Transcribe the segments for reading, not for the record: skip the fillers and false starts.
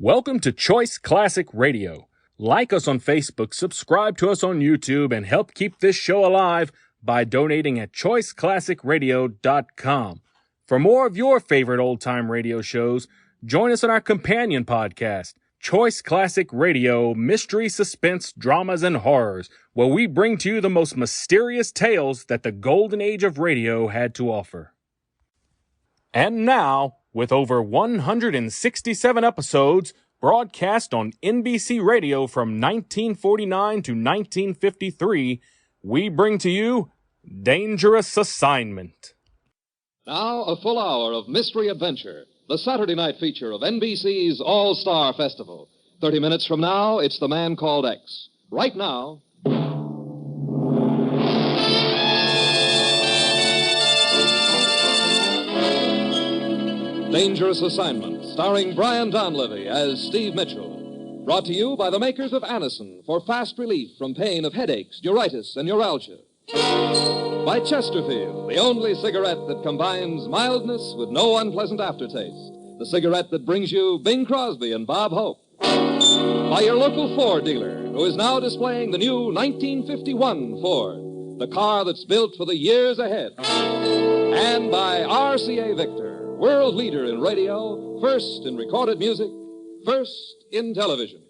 Welcome to Choice Classic Radio. Like us on Facebook, subscribe to us on YouTube, and help keep this show alive by donating at choiceclassicradio.com. For more of your favorite old-time radio shows, join us on our companion podcast, Choice Classic Radio, Mystery, Suspense, Dramas, and Horrors, where we bring to you the most mysterious tales that the golden age of radio had to offer. And now, with over 167 episodes broadcast on NBC Radio from 1949 to 1953, we bring to you Dangerous Assignment. Now, a full hour of mystery adventure, the Saturday night feature of NBC's All-Star Festival. 30 minutes from now, it's The Man Called X. Right now... Dangerous Assignment, starring Brian Donlevy as Steve Mitchell. Brought to you by the makers of Anacin for fast relief from pain of headaches, neuritis, and neuralgia. By Chesterfield, the only cigarette that combines mildness with no unpleasant aftertaste. The cigarette that brings you Bing Crosby and Bob Hope. By your local Ford dealer, who is now displaying the new 1951 Ford, the car that's built for the years ahead. And by RCA Victor, world leader in radio, first in recorded music, first in television.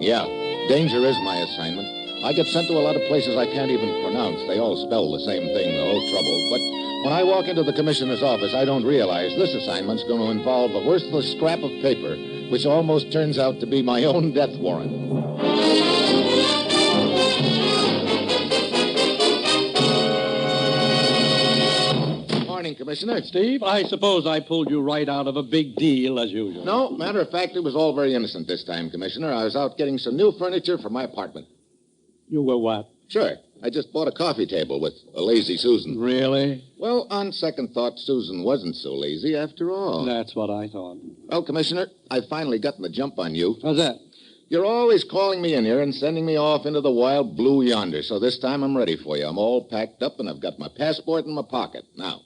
Yeah, danger is my assignment. I get sent to a lot of places I can't even pronounce. They all spell the same thing, the whole trouble. But when I walk into the commissioner's office, I don't realize this assignment's going to involve a worthless scrap of paper, which almost turns out to be my own death warrant. Morning, Commissioner. Steve, I suppose I pulled you right out of a big deal, as usual. No, matter of fact, it was all very innocent this time, Commissioner. I was out getting some new furniture for my apartment. You were what? Sure. I just bought a coffee table with a lazy Susan. Really? Well, on second thought, Susan wasn't so lazy after all. That's what I thought. Well, Commissioner, I've finally gotten the jump on you. How's that? You're always calling me in here and sending me off into the wild blue yonder, so this time I'm ready for you. I'm all packed up, and I've got my passport in my pocket. Now,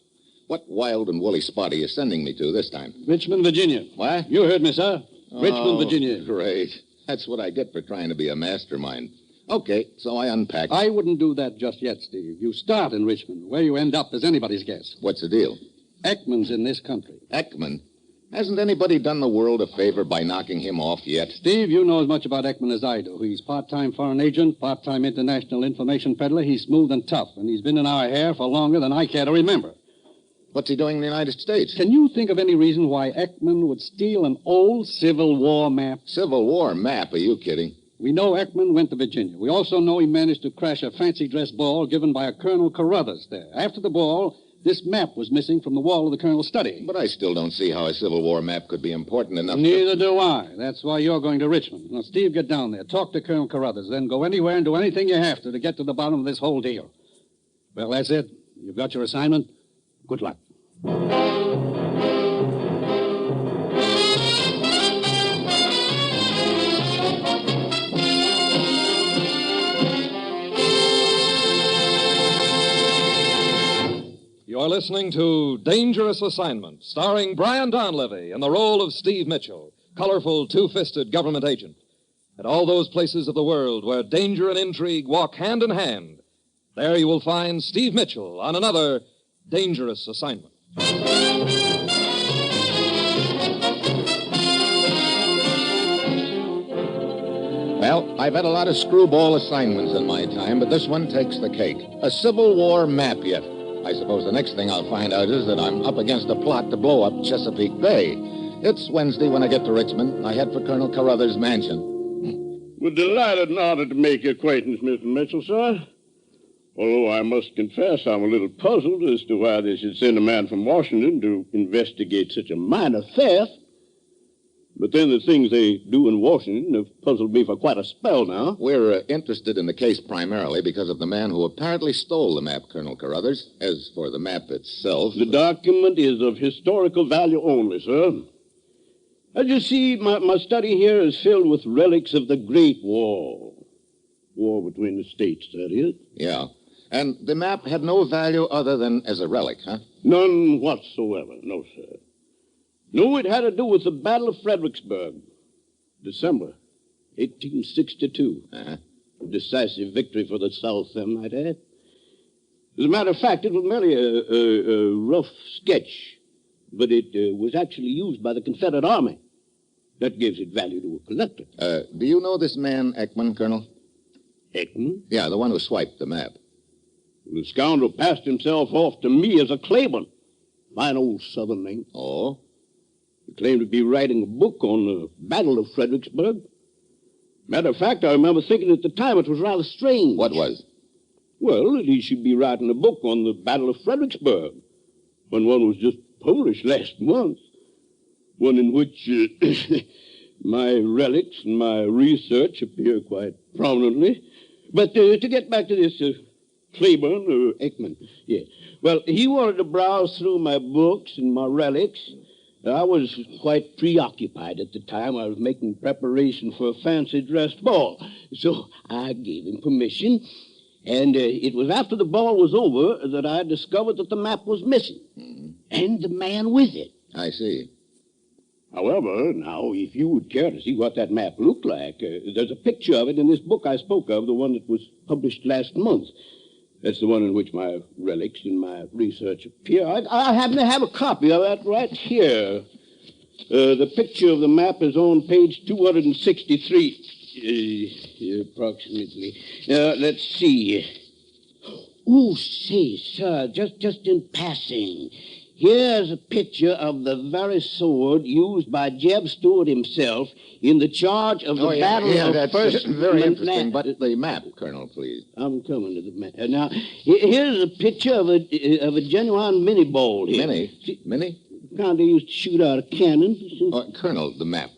what wild and woolly spot are you sending me to this time? Richmond, Virginia. What? You heard me, sir. Richmond, Virginia. Great. That's what I get for trying to be a mastermind. Okay, so I unpacked. I wouldn't do that just yet, Steve. You start in Richmond. Where you end up is anybody's guess. What's the deal? Ekman's in this country. Ekman? Hasn't anybody done the world a favor by knocking him off yet? Steve, you know as much about Ekman as I do. He's part-time foreign agent, part-time international information peddler. He's smooth and tough, and he's been in our hair for longer than I care to remember. What's he doing in the United States? Can you think of any reason why Ekman would steal an old Civil War map? Civil War map? Are you kidding? We know Ekman went to Virginia. We also know he managed to crash a fancy dress ball given by a Colonel Carruthers there. After the ball, this map was missing from the wall of the Colonel's study. But I still don't see how a Civil War map could be important enough Neither do I. That's why you're going to Richmond. Now, Steve, get down there. Talk to Colonel Carruthers. Then go anywhere and do anything you have to get to the bottom of this whole deal. Well, that's it. You've got your assignment. Good luck. You're listening to Dangerous Assignment, starring Brian Donlevy in the role of Steve Mitchell, colorful, two-fisted government agent. At all those places of the world where danger and intrigue walk hand in hand, there you will find Steve Mitchell on another Dangerous Assignment. Well, I've had a lot of screwball assignments in my time, but this one takes the cake. A Civil War map yet. I suppose the next thing I'll find out is that I'm up against a plot to blow up Chesapeake Bay. It's Wednesday when I get to Richmond. I head for Colonel Carruthers' mansion. We're delighted and honored to make your acquaintance, Mr. Mitchell, sir. Although I must confess I'm a little puzzled as to why they should send a man from Washington to investigate such a minor theft. But then the things they do in Washington have puzzled me for quite a spell now. We're interested in the case primarily because of the man who apparently stole the map, Colonel Carruthers. As for the map itself... The document is of historical value only, sir. As you see, my study here is filled with relics of the Great War. War between the states, that is. Yeah. And the map had no value other than as a relic, huh? None whatsoever, no, sir. No, it had to do with the Battle of Fredericksburg, December 1862. Uh-huh. A decisive victory for the South, I might add. As a matter of fact, it was merely a rough sketch, but it was actually used by the Confederate Army. That gives it value to a collector. Do you know this man, Ekman, Colonel? Ekman? Yeah, the one who swiped the map. The scoundrel passed himself off to me as a Claiborne. Fine old Southern name. Oh? He claimed to be writing a book on the Battle of Fredericksburg. Matter of fact, I remember thinking at the time it was rather strange. What was? Well, that he should be writing a book on the Battle of Fredericksburg, when one was just published last month. One in which my relics and my research appear quite prominently. But to get back to this Claiborne or Ekman, yeah. Well, he wanted to browse through my books and my relics. I was quite preoccupied at the time. I was making preparation for a fancy dress ball. So I gave him permission. And it was after the ball was over that I discovered that the map was missing. Mm-hmm. And the man with it. I see. However, now, if you would care to see what that map looked like, there's a picture of it in this book I spoke of, the one that was published last month. That's the one in which my relics and my research appear. I happen to have a copy of that right here. The picture of the map is on page 263, approximately. Let's see. Oh, say, sir, just in passing, here's a picture of the very sword used by Jeb Stuart himself in the charge of the Battle of that's First... very interesting, but the map, Colonel, please. I'm coming to the map. Now, here's a picture of a genuine mini ball here. Mini? See, Mini? kind they used to shoot out a cannon. Colonel, the map.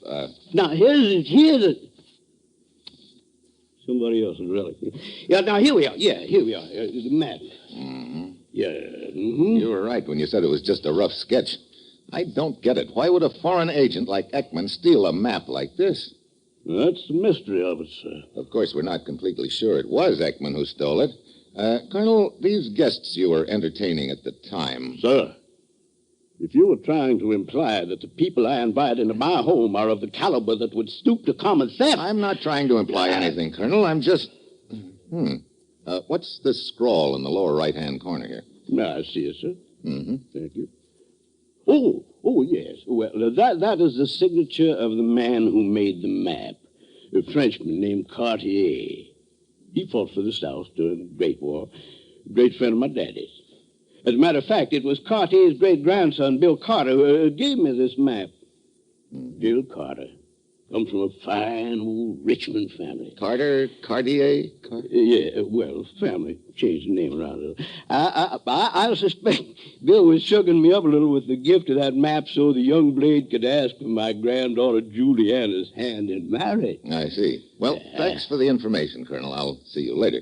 Now, here's a... Somebody else's relic. Yeah, now, here we are. Yeah, here we are. The map. Mm-hmm. Yeah. Mm-hmm. You were right when you said it was just a rough sketch. I don't get it. Why would a foreign agent like Ekman steal a map like this? That's the mystery of it, sir. Of course, we're not completely sure it was Ekman who stole it. Colonel, these guests you were entertaining at the time... Sir, if you were trying to imply that the people I invite into my home are of the caliber that would stoop to common theft... I'm not trying to imply anything, Colonel. I'm just... what's this scrawl in the lower right-hand corner here? I see it, sir. Mm-hmm. Thank you. Oh, yes. Well, that is the signature of the man who made the map, a Frenchman named Cartier. He fought for the South during the Great War. A great friend of my daddy's. As a matter of fact, it was Cartier's great-grandson, Bill Carter, who gave me this map. Bill Carter. Comes from a fine old Richmond family. Cartier? Yeah, well, family changed the name around a little. I suspect Bill was sugaring me up a little with the gift of that map so the young blade could ask for my granddaughter Juliana's hand in marriage. I see. Well, thanks for the information, Colonel. I'll see you later.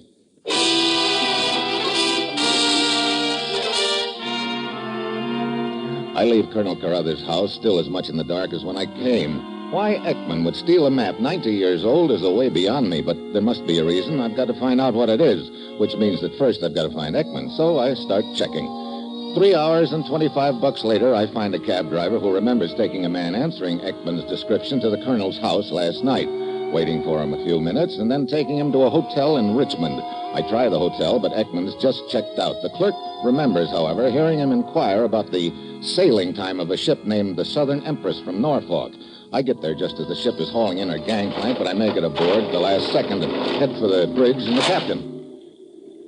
I leave Colonel Carruthers' house still as much in the dark as when I came. Why Ekman would steal a map 90 years old is a way beyond me, but there must be a reason. I've got to find out what it is, which means that first I've got to find Ekman. So I start checking. 3 hours and $25 later, I find a cab driver who remembers taking a man answering Ekman's description to the Colonel's house last night, waiting for him a few minutes, and then taking him to a hotel in Richmond. I try the hotel, but Ekman's just checked out. The clerk remembers, however, hearing him inquire about the sailing time of a ship named the Southern Empress from Norfolk. I get there just as the ship is hauling in her gangplank, but I make it aboard at the last second and head for the bridge and the captain.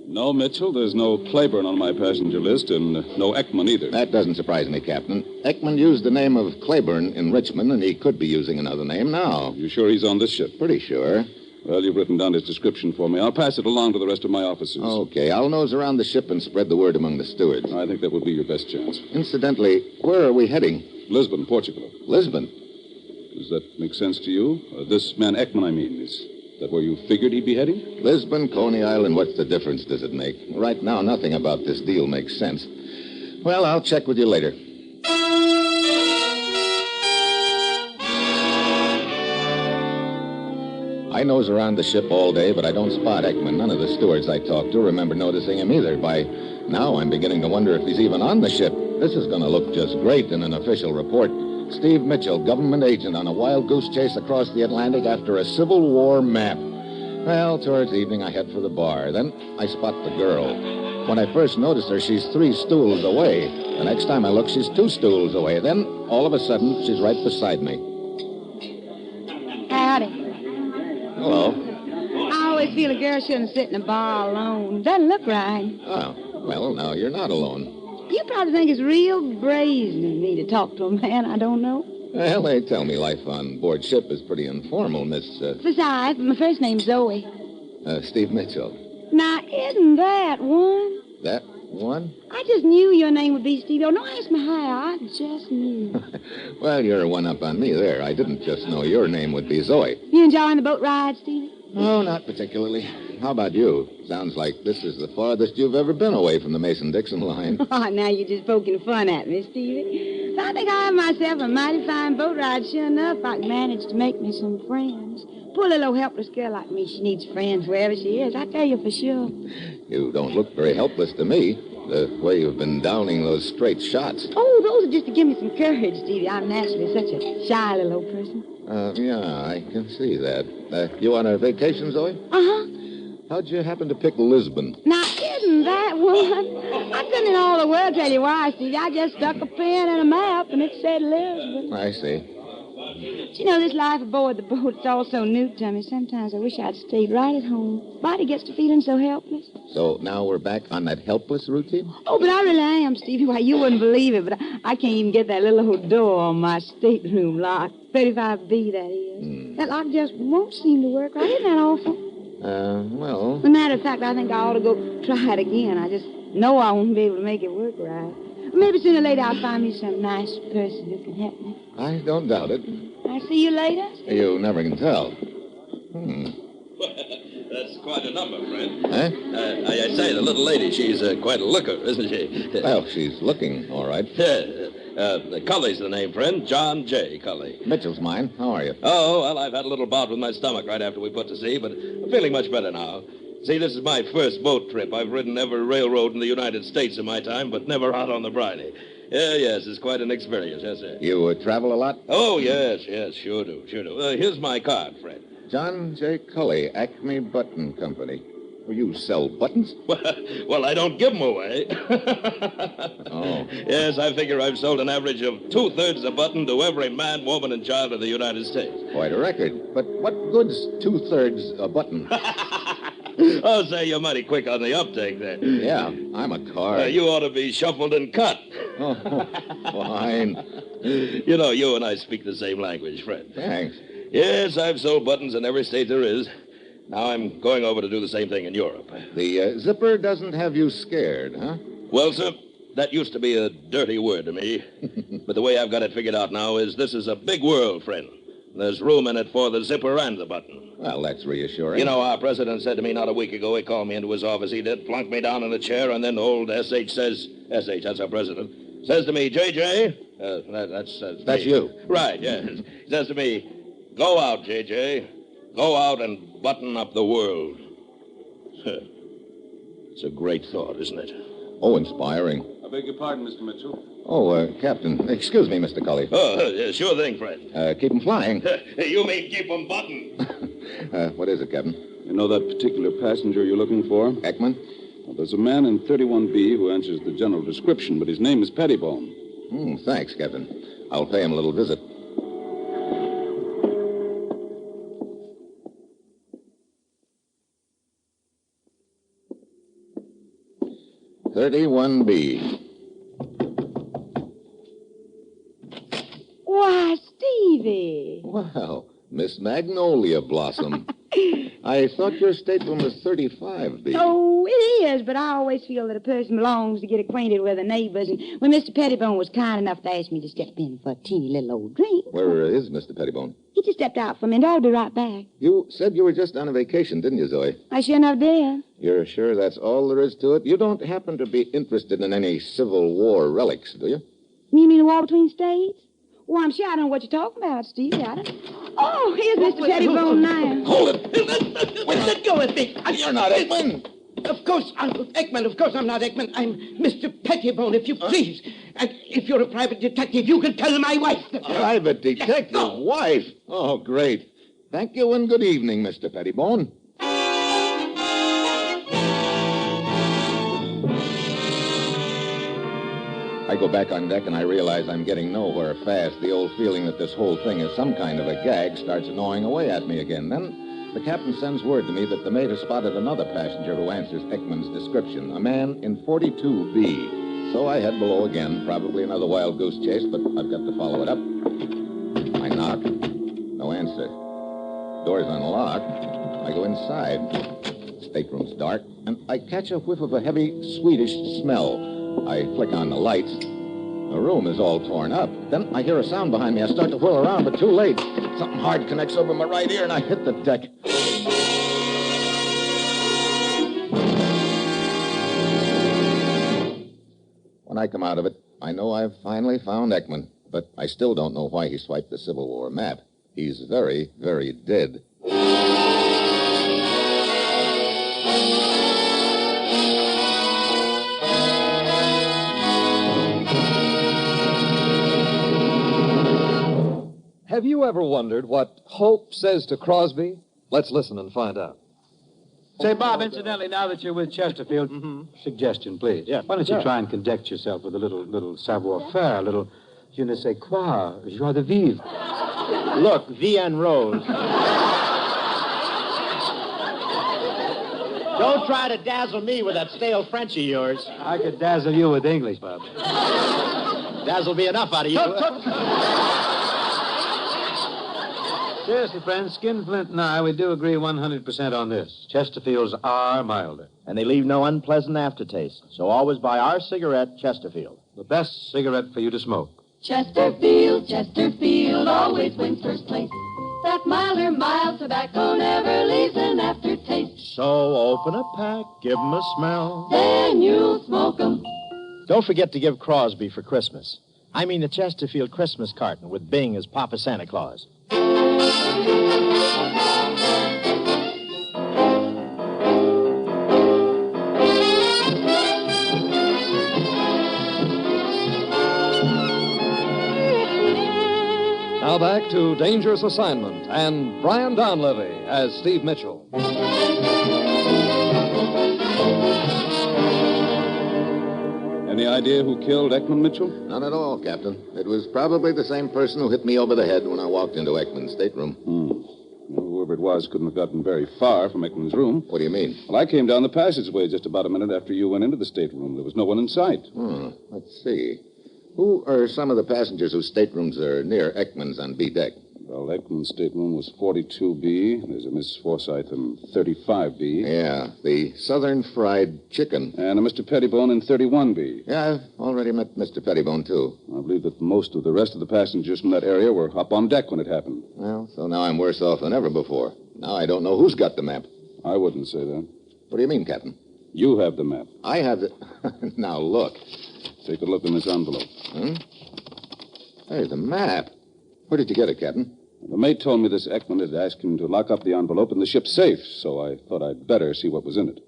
No, Mitchell, there's no Claiborne on my passenger list, and no Ekman either. That doesn't surprise me, Captain. Ekman used the name of Claiborne in Richmond, and he could be using another name now. You sure he's on this ship? Pretty sure. Well, you've written down his description for me. I'll pass it along to the rest of my officers. Okay, I'll nose around the ship and spread the word among the stewards. I think that would be your best chance. Incidentally, where are we heading? Lisbon, Portugal. Lisbon? Does that make sense to you? This man Ekman, I mean. Is that where you figured he'd be heading? Lisbon, Coney Island, what's the difference does it make? Right now, nothing about this deal makes sense. Well, I'll check with you later. I nose around the ship all day, but I don't spot Ekman. None of the stewards I talk to remember noticing him either. By now, I'm beginning to wonder if he's even on the ship. This is going to look just great in an official report. Steve Mitchell, government agent on a wild goose chase across the Atlantic after a Civil War map. Well, towards evening, I head for the bar. Then I spot the girl. When I first noticed her, she's 3 stools away. The next time I look, she's 2 stools away. Then, all of a sudden, she's right beside me. Howdy. Hello. I always feel a girl shouldn't sit in a bar alone. Doesn't look right. Oh, well, now you're not alone. You probably think it's real brazen of me to talk to a man I don't know. Well, they tell me life on board ship is pretty informal, Miss, Besides, my first name's Zoe. Steve Mitchell. Now, isn't that one? That one? I just knew your name would be Steve. Oh, don't ask me how. I just knew. Well, you're one up on me there. I didn't just know your name would be Zoe. You enjoying the boat ride, Stevie? Oh, not particularly. How about you? Sounds like this is the farthest you've ever been away from the Mason-Dixon line. Oh, now you're just poking fun at me, Stevie. So I think I have myself a mighty fine boat ride. Sure enough, I can manage to make me some friends. Poor little helpless girl like me, she needs friends wherever she is. I tell you for sure. You don't look very helpless to me, the way you've been downing those straight shots. Oh, those are just to give me some courage, Stevie. I'm naturally such a shy little old person. Yeah, I can see that. You on a vacation, Zoe? Uh-huh. How'd you happen to pick Lisbon? Now, isn't that one? I couldn't in all the world tell you why, Stevie. I just stuck a pen in a map, and it said Lisbon. I see. You know, this life aboard the boat, it's all so new to me. Sometimes I wish I'd stayed right at home. Body gets to feeling so helpless. So now we're back on that helpless routine? Oh, but I really am, Stevie. Why, you wouldn't believe it, but I can't even get that little old door on my stateroom lock. 35B, that is. That lock just won't seem to work right. Isn't that awful? Well... As a matter of fact, I think I ought to go try it again. I just know I won't be able to make it work right. Maybe sooner or later I'll find me some nice person who can help me. I don't doubt it. I'll see you later. You never can tell. That's quite a number, friend. Huh? I say, the little lady, she's quite a looker, isn't she? Well, she's looking all right. Cully's the name, friend. John J. Cully. Mitchell's mine. How are you? Oh, well, I've had a little bout with my stomach right after we put to sea, but I'm feeling much better now. See, this is my first boat trip. I've ridden every railroad in the United States in my time, but never out on the briny. Yes, it's quite an experience, yes, sir. You travel a lot? Oh, yes, sure do. Here's my card, friend. John J. Cully, Acme Button Company. Well, you sell buttons? Well, I don't give them away. Oh. Yes, I figure I've sold an average of 2/3 a button to every man, woman, and child of the United States. Quite a record. But what good's 2/3 a button? Oh, say, you're mighty quick on the uptake there. Yeah, I'm a car. You ought to be shuffled and cut. Oh, fine. You know, you and I speak the same language, friend. Thanks. Yes, I've sold buttons in every state there is. Now I'm going over to do the same thing in Europe. The zipper doesn't have you scared, huh? Well, sir, that used to be a dirty word to me. But the way I've got it figured out now is this is a big world, friend. There's room in it for the zipper and the button. Well, that's reassuring. You know, our president said to me not a week ago, he called me into his office, he did, plunked me down in a chair, and then old S.H. says, S.H., that's our president, says to me, J.J., that's me. you. Right, yes. He says to me, go out, J.J., go out and button up the world. It's a great thought, isn't it? Oh, inspiring. I beg your pardon, Mr. Mitchell. Oh, Captain. Excuse me, Mr. Cully. Oh, yeah, sure thing, friend. Keep 'em flying. You mean keep them buttoned? What is it, Captain? You know that particular passenger you're looking for? Ekman? Well, there's a man in 31B who answers the general description, but his name is Pettibone. Thanks, Captain. I'll pay him a little visit. "31B. Why, Stevie. Well, Miss Magnolia Blossom. I thought your stateroom was 35B. Oh, it is, but I always feel that a person belongs to get acquainted with the neighbors. And when Mr. Pettibone was kind enough to ask me to step in for a teeny little old drink... Where is Mr. Pettibone? He just stepped out for a minute. I'll be right back. You said you were just on a vacation, didn't you, Zoe? I sure enough did. You're sure that's all there is to it? You don't happen to be interested in any Civil War relics, do you? You mean the war between states? Well, I'm sure I don't know what you're talking about, Steve. I don't... Oh, here's Mr. Pettibone now. Hold it. Let go of me. You're not Ekman. Of course, Ekman. Of course I'm not Ekman. I'm Mr. Pettibone, if you please. And if you're a private detective, you can tell my wife. Private detective? Wife? Oh, great. Thank you and good evening, Mr. Pettibone. I go back on deck and I realize I'm getting nowhere fast. The old feeling that this whole thing is some kind of a gag starts gnawing away at me again. Then the captain sends word to me that the mate has spotted another passenger who answers Ekman's description, a man in 42B. So I head below again, probably another wild goose chase, but I've got to follow it up. I knock. No answer. Door's unlocked. I go inside. Stateroom's dark, and I catch a whiff of a heavy Swedish smell. I flick on the lights. The room is all torn up. Then I hear a sound behind me. I start to whirl around, but too late. Something hard connects over my right ear, and I hit the deck. When I come out of it, I know I've finally found Ekman, but I still don't know why he swiped the Civil War map. He's very, very dead. Have you ever wondered what Hope says to Crosby? Let's listen and find out. Say, Bob, incidentally, now that you're with Chesterfield, suggestion, please. Yeah. Why don't you try and conduct yourself with a little savoir-faire, a little je ne sais quoi, joie de vivre. Look, V and Rose. Don't try to dazzle me with that stale French of yours. I could dazzle you with English, Bob. Dazzle be enough out of you. Seriously, friends, Skinflint and I, we do agree 100% on this. Chesterfields are milder. And they leave no unpleasant aftertaste. So always buy our cigarette, Chesterfield. The best cigarette for you to smoke. Chesterfield, Chesterfield always wins first place. That milder, mild tobacco never leaves an aftertaste. So open a pack, give 'em a smell. Then you'll smoke 'em. Don't forget to give Crosby for Christmas. I mean the Chesterfield Christmas carton with Bing as Papa Santa Claus. Now back to Dangerous Assignment and Brian Donlevy as Steve Mitchell. Any idea who killed Ekman, Mitchell? None at all, Captain. It was probably the same person who hit me over the head when I walked into Ekman's stateroom. Well, whoever it was couldn't have gotten very far from Ekman's room. What do you mean? Well, I came down the passageway just about a minute after you went into the stateroom. There was no one in sight. Let's see. Who are some of the passengers whose staterooms are near Ekman's on B deck? Well, Ekman's stateroom was 42B. There's a Miss Forsyth in 35B. Yeah, the Southern Fried Chicken. And a Mr. Pettibone in 31B. Yeah, I've already met Mr. Pettibone, too. I believe that most of the rest of the passengers from that area were up on deck when it happened. Well, so now I'm worse off than ever before. Now I don't know who's got the map. I wouldn't say that. What do you mean, Captain? You have the map. I have the... Now, look. Take a look in this envelope. Hey, the map. Where did you get it, Captain? The mate told me this Ekman had asked him to lock up the envelope in the ship's safe, so I thought I'd better see what was in it.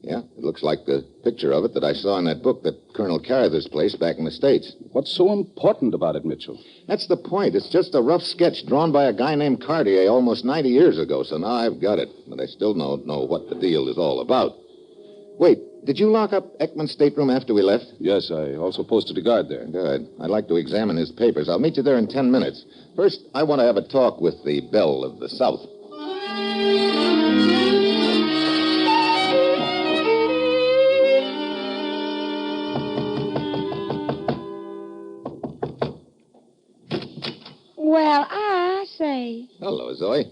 Yeah, it looks like the picture of it that I saw in that book that Colonel Carather's placed back in the States. What's so important about it, Mitchell? That's the point. It's just a rough sketch drawn by a guy named Cartier almost 90 years ago, so now I've got it. But I still don't know what the deal is all about. Wait, did you lock up Ekman's stateroom after we left? Yes, I also posted a guard there. Good. I'd like to examine his papers. I'll meet you there in 10 minutes. First, I want to have a talk with the Belle of the South. Well, I say. Hello, Zoe.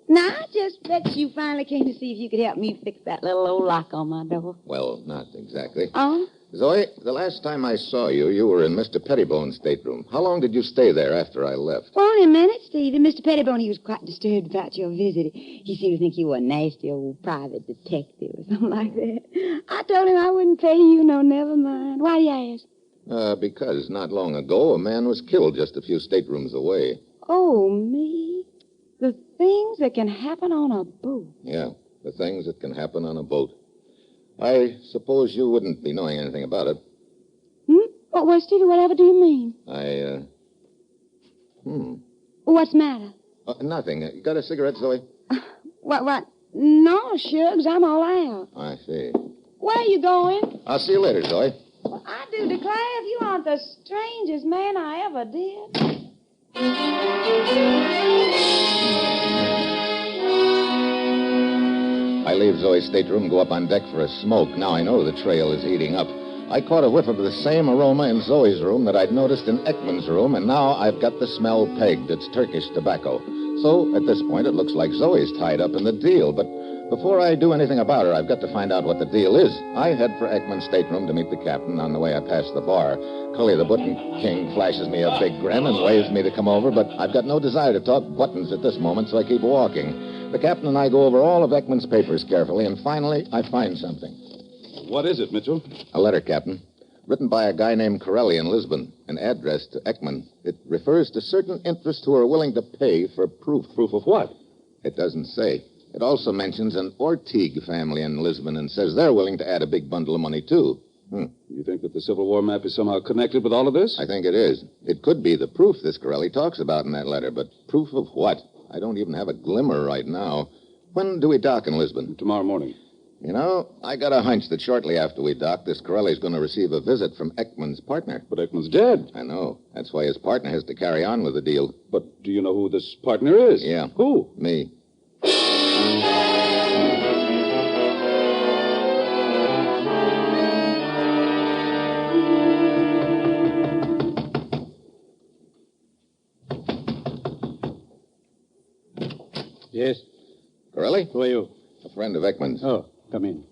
Now, I just bet you finally came to see if you could help me fix that little old lock on my door. Well, not exactly. Oh? Zoe, the last time I saw you, you were in Mr. Pettibone's stateroom. How long did you stay there after I left? Well, only a minute, Steve. And Mr. Pettibone, he was quite disturbed about your visit. He seemed to think you were a nasty old private detective or something like that. I told him I wouldn't pay you, no, never mind. Why do you ask? Because not long ago, a man was killed just a few staterooms away. Oh, me? The things that can happen on a boat. Yeah, the things that can happen on a boat. I suppose you wouldn't be knowing anything about it. Well, Stevie, whatever do you mean? What's the matter? Nothing. You got a cigarette, Zoe? What? No, Shugs, I'm all out. I see. Where are you going? I'll see you later, Zoe. Well, I do declare if you aren't the strangest man I ever did. I leave Zoe's stateroom, go up on deck for a smoke. Now I know the trail is heating up. I caught a whiff of the same aroma in Zoe's room that I'd noticed in Ekman's room, and now I've got the smell pegged. It's Turkish tobacco. So, at this point, it looks like Zoe's tied up in the deal. But before I do anything about her, I've got to find out what the deal is. I head for Ekman's stateroom to meet the captain. On the way, I pass the bar. Cully, the button king, flashes me a big grin and waves me to come over, but I've got no desire to talk buttons at this moment, so I keep walking. The captain and I go over all of Ekman's papers carefully, and finally, I find something. What is it, Mitchell? A letter, Captain. Written by a guy named Corelli in Lisbon, and addressed to Ekman. It refers to certain interests who are willing to pay for proof. Proof of what? It doesn't say. It also mentions an Ortigue family in Lisbon and says they're willing to add a big bundle of money, too. You think that the Civil War map is somehow connected with all of this? I think it is. It could be the proof this Corelli talks about in that letter, but proof of what? I don't even have a glimmer right now. When do we dock in Lisbon? Tomorrow morning. You know, I got a hunch that shortly after we dock, this Corelli's going to receive a visit from Ekman's partner. But Ekman's dead. I know. That's why his partner has to carry on with the deal. But do you know who this partner is? Yeah. Who? Me. Yes? Corelli? Who are you? A friend of Ekman's. Oh, come in.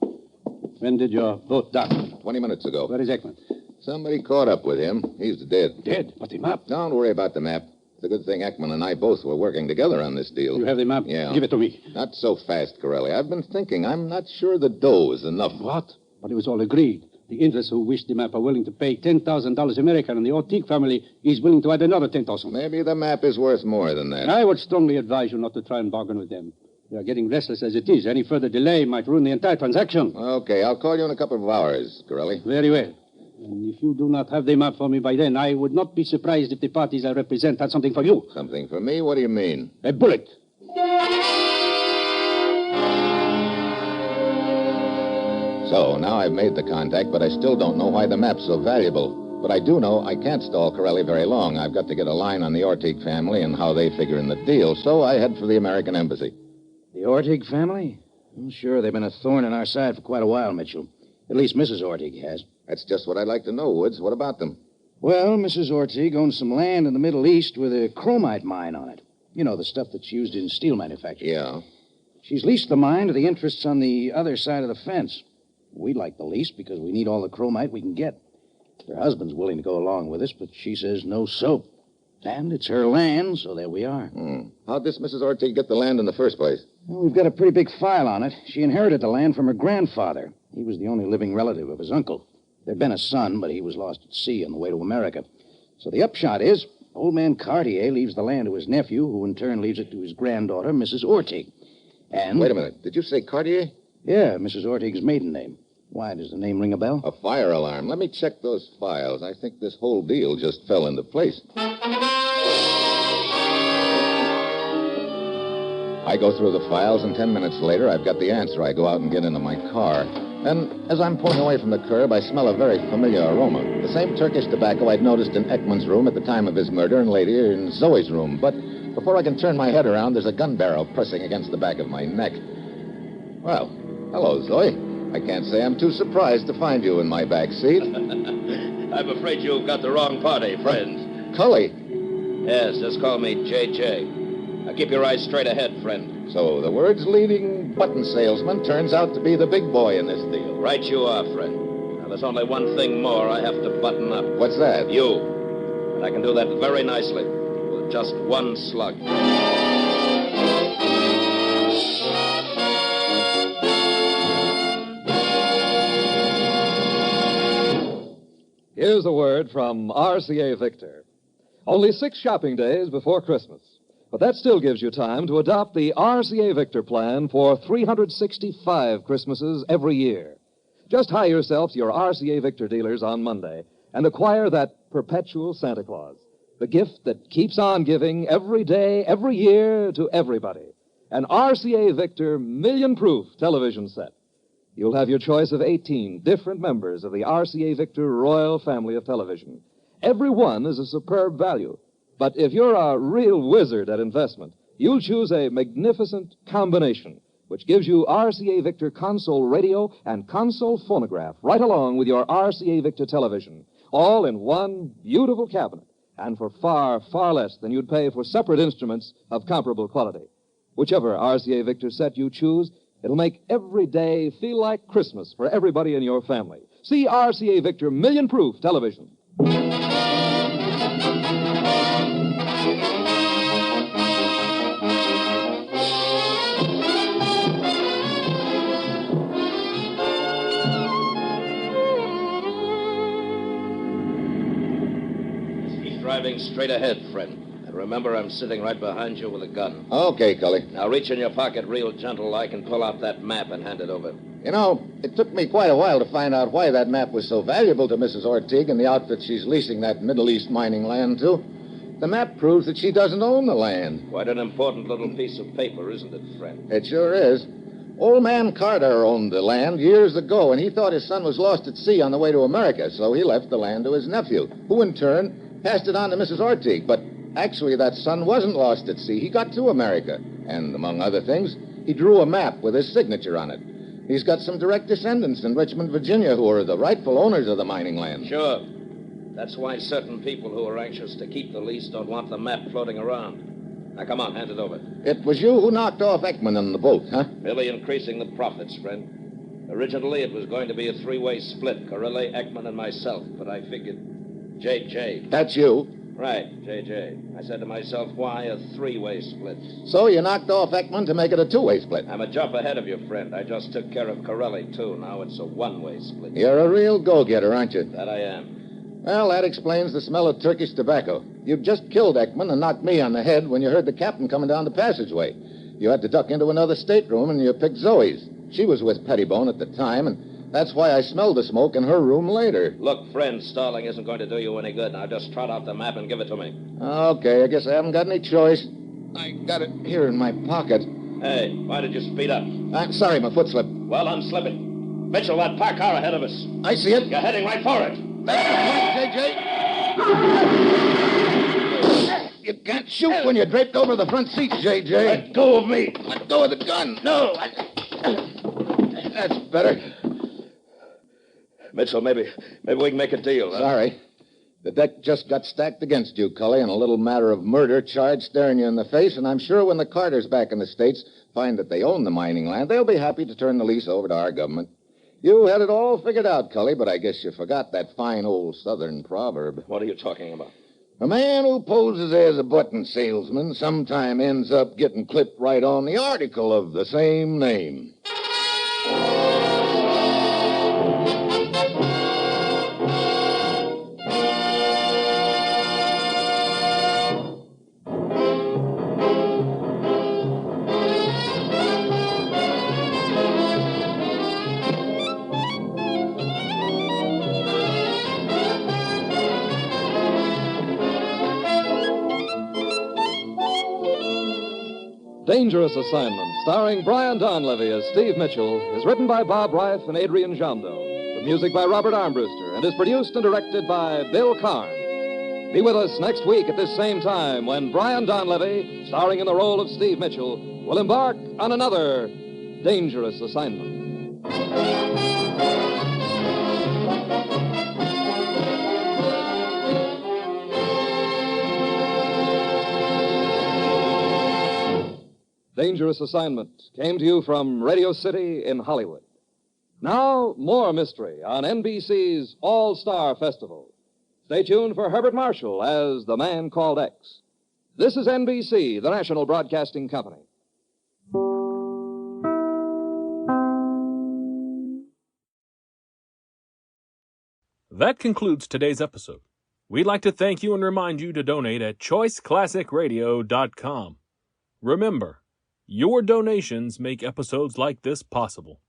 When did your boat dock? 20 minutes ago. Where is Ekman? Somebody caught up with him. He's dead. Dead? But the map? Don't worry about the map. It's a good thing Ekman and I both were working together on this deal. You have the map? Yeah. Give it to me. Not so fast, Corelli. I've been thinking. I'm not sure the dough is enough. What? But it was all agreed. The interests who wish the map are willing to pay $10,000 American, and the Ortigue family is willing to add another $10,000. Maybe the map is worth more than that. I would strongly advise you not to try and bargain with them. They are getting restless as it is. Any further delay might ruin the entire transaction. Okay, I'll call you in a couple of hours, Corelli. Very well. And if you do not have the map for me by then, I would not be surprised if the parties I represent had something for you. Something for me? What do you mean? A bullet. So, now I've made the contact, but I still don't know why the map's so valuable. But I do know I can't stall Corelli very long. I've got to get a line on the Ortigue family and how they figure in the deal, so I head for the American Embassy. The Ortigue family? Well, sure, they've been a thorn in our side for quite a while, Mitchell. At least Mrs. Ortigue has. That's just what I'd like to know, Woods. What about them? Well, Mrs. Ortigue owns some land in the Middle East with a chromite mine on it. You know, the stuff that's used in steel manufacture. Yeah. She's leased the mine to the interests on the other side of the fence. We'd like the lease because we need all the chromite we can get. Her husband's willing to go along with us, but she says no soap. And it's her land, so there we are. How'd this Mrs. Ortigue get the land in the first place? Well, we've got a pretty big file on it. She inherited the land from her grandfather. He was the only living relative of his uncle. There'd been a son, but he was lost at sea on the way to America. So the upshot is, old man Cartier leaves the land to his nephew, who in turn leaves it to his granddaughter, Mrs. Ortigue. And... Wait a minute. Did you say Cartier? Yeah, Mrs. Ortigue's maiden name. Why, does the name ring a bell? A fire alarm. Let me check those files. I think this whole deal just fell into place. I go through the files, and 10 minutes later, I've got the answer. I go out and get into my car. And as I'm pulling away from the curb, I smell a very familiar aroma. The same Turkish tobacco I'd noticed in Ekman's room at the time of his murder and later in Zoe's room. But before I can turn my head around, there's a gun barrel pressing against the back of my neck. Well, hello, Zoe. I can't say I'm too surprised to find you in my back seat. I'm afraid you've got the wrong party, friend. Cully. Yes, just call me J.J. Now keep your eyes straight ahead, friend. So the world's leading button salesman turns out to be the big boy in this deal. Right you are, friend. Now, there's only one thing more I have to button up. What's that? You. And I can do that very nicely with just one slug. Here's a word from RCA Victor. Only 6 shopping days before Christmas. But that still gives you time to adopt the RCA Victor plan for 365 Christmases every year. Just hie yourself to your RCA Victor dealers on Monday and acquire that perpetual Santa Claus, the gift that keeps on giving every day, every year to everybody. An RCA Victor million-proof television set. You'll have your choice of 18 different members of the RCA Victor Royal family of television. Every one is a superb value. But if you're a real wizard at investment, you'll choose a magnificent combination, which gives you RCA Victor console radio and console phonograph right along with your RCA Victor television, all in one beautiful cabinet, and for far, far less than you'd pay for separate instruments of comparable quality. Whichever RCA Victor set you choose, it'll make every day feel like Christmas for everybody in your family. See RCA Victor million-proof television. Keep driving straight ahead, friend. And remember, I'm sitting right behind you with a gun. Okay, Cully. Now reach in your pocket real gentle-like and pull out that map and hand it over. You know, it took me quite a while to find out why that map was so valuable to Mrs. Ortigue and the outfit she's leasing that Middle East mining land to. The map proves that she doesn't own the land. Quite an important little piece of paper, isn't it, friend? It sure is. Old man Carter owned the land years ago, and he thought his son was lost at sea on the way to America, so he left the land to his nephew, who in turn passed it on to Mrs. Ortigue. But actually, that son wasn't lost at sea. He got to America, and among other things, he drew a map with his signature on it. He's got some direct descendants in Richmond, Virginia, who are the rightful owners of the mining land. Sure. That's why certain people who are anxious to keep the lease don't want the map floating around. Now, come on, hand it over. It was you who knocked off Ekman on the boat, huh? Merely increasing the profits, friend. Originally, it was going to be a 3-way split, Corelli, Ekman, and myself, but I figured J.J. That's you. Right, J.J. I said to myself, why a 3-way split? So you knocked off Ekman to make it a 2-way split. I'm a jump ahead of you, friend. I just took care of Corelli, too. Now it's a 1-way split. You're a real go-getter, aren't you? That I am. Well, that explains the smell of Turkish tobacco. You just killed Ekman and knocked me on the head when you heard the captain coming down the passageway. You had to duck into another stateroom, and you picked Zoe's. She was with Pettibone at the time, and that's why I smelled the smoke in her room later. Look, friend, stalling isn't going to do you any good. Now just trot out the map and give it to me. Okay, I guess I haven't got any choice. I got it here in my pocket. Hey, why did you speed up? I'm sorry, my foot slipped. Well, I'm slipping. Mitchell, that parked car ahead of us. I see it. You're heading right for it. That's the point, J.J. You can't shoot when you're draped over the front seats, J.J. Let go of me. Let go of the gun. No. That's better. Mitchell, maybe we can make a deal. Huh? Sorry. The deck just got stacked against you, Cully, and a little matter of murder charge staring you in the face, and I'm sure when the Carters back in the States find that they own the mining land, they'll be happy to turn the lease over to our government. You had it all figured out, Cully, but I guess you forgot that fine old Southern proverb. What are you talking about? A man who poses as a button salesman sometime ends up getting clipped right on the article of the same name. Dangerous Assignment, starring Brian Donlevy as Steve Mitchell, is written by Bob Reif and Adrian Jondo. The music by Robert Armbruster and is produced and directed by Bill Karn. Be with us next week at this same time when Brian Donlevy, starring in the role of Steve Mitchell, will embark on another Dangerous Assignment. Dangerous Assignment came to you from Radio City in Hollywood. Now, more mystery on NBC's All-Star Festival. Stay tuned for Herbert Marshall as The Man Called X. This is NBC, the national broadcasting company. That concludes today's episode. We'd like to thank you and remind you to donate at choiceclassicradio.com. Remember, your donations make episodes like this possible.